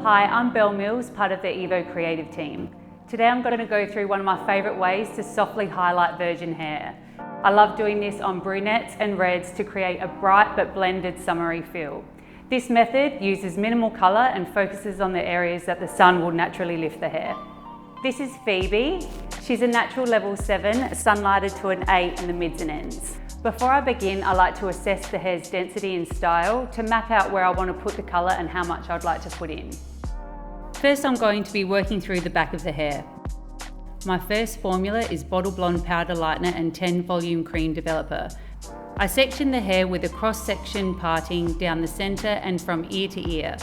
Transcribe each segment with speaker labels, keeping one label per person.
Speaker 1: Hi, I'm Belle Mills, part of the Evo creative team. Today I'm going to go through one of my favourite ways to softly highlight virgin hair. I love doing this on brunettes and reds to create a bright but blended summery feel. This method uses minimal colour and focuses on the areas that the sun will naturally lift the hair. This is Phoebe. She's a natural level 7, sunlighted to an 8 in the mids and ends. Before I begin, I like to assess the hair's density and style to map out where I want to put the colour and how much I'd like to put in. First, I'm going to be working through the back of the hair. My first formula is Bottle Blonde Powder Lightener and 10 Volume Cream Developer. I section the hair with a cross-section parting down the centre and from ear to ear.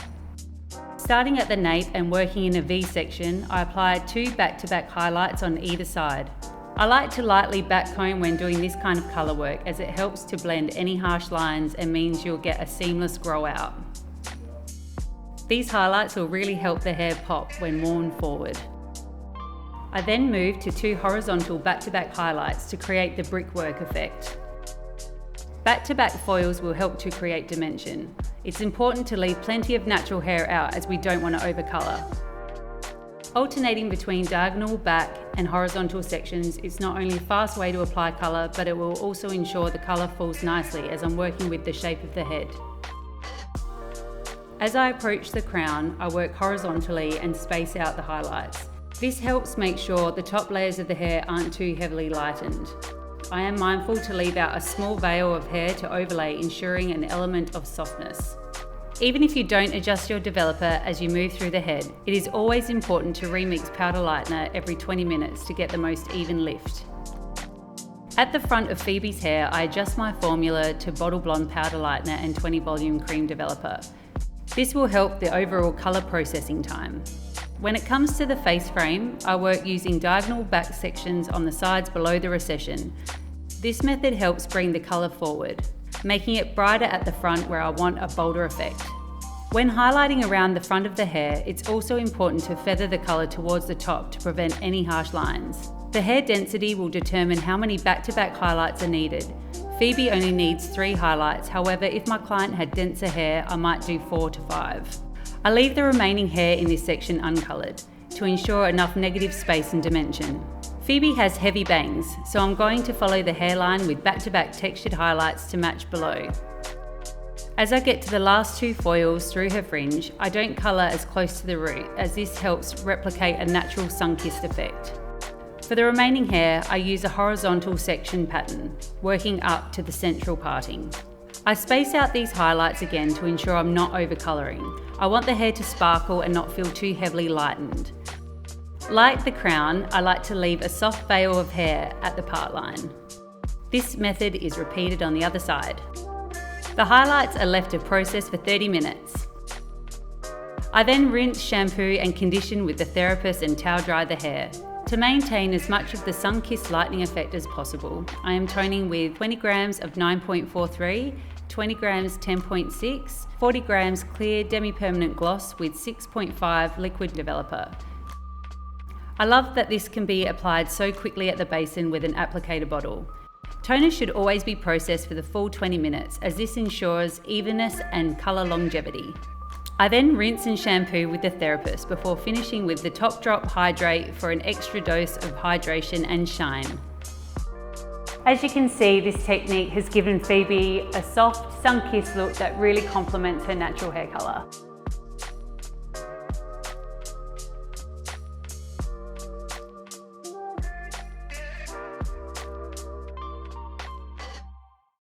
Speaker 1: Starting at the nape and working in a V section, I apply 2 back-to-back highlights on either side. I like to lightly backcomb when doing this kind of colour work as it helps to blend any harsh lines and means you'll get a seamless grow out. These highlights will really help the hair pop when worn forward. I then move to 2 horizontal back-to-back highlights to create the brickwork effect. Back-to-back foils will help to create dimension. It's important to leave plenty of natural hair out as we don't want to overcolour. Alternating between diagonal, back and horizontal sections is not only a fast way to apply colour, but it will also ensure the colour falls nicely as I'm working with the shape of the head. As I approach the crown, I work horizontally and space out the highlights. This helps make sure the top layers of the hair aren't too heavily lightened. I am mindful to leave out a small veil of hair to overlay, ensuring an element of softness. Even if you don't adjust your developer as you move through the head, it is always important to remix powder lightener every 20 minutes to get the most even lift. At the front of Phoebe's hair, I adjust my formula to Bottle Blonde Powder Lightener and 20 Volume Cream Developer. This will help the overall colour processing time. When it comes to the face frame, I work using diagonal back sections on the sides below the recession. This method helps bring the colour forward, making it brighter at the front where I want a bolder effect. When highlighting around the front of the hair, it's also important to feather the colour towards the top to prevent any harsh lines. The hair density will determine how many back-to-back highlights are needed. Phoebe only needs 3 highlights, however, if my client had denser hair, I might do 4 to 5. I leave the remaining hair in this section uncoloured to ensure enough negative space and dimension. Phoebe has heavy bangs, so I'm going to follow the hairline with back-to-back textured highlights to match below. As I get to the last 2 foils through her fringe, I don't colour as close to the root as this helps replicate a natural sun-kissed effect. For the remaining hair, I use a horizontal section pattern, working up to the central parting. I space out these highlights again to ensure I'm not overcolouring. I want the hair to sparkle and not feel too heavily lightened. Like the crown, I like to leave a soft veil of hair at the part line. This method is repeated on the other side. The highlights are left to process for 30 minutes. I then rinse, shampoo and condition with the therapist and towel dry the hair. To maintain as much of the sun-kissed lightening effect as possible, I am toning with 20 grams of 9.43, 20 grams 10.6, 40 grams clear demi-permanent gloss with 6.5 liquid developer. I love that this can be applied so quickly at the basin with an applicator bottle. Toner should always be processed for the full 20 minutes as this ensures evenness and colour longevity. I then rinse and shampoo with the therapist before finishing with the top drop hydrate for an extra dose of hydration and shine. As you can see, this technique has given Phoebe a soft, sun-kissed look that really complements her natural hair colour.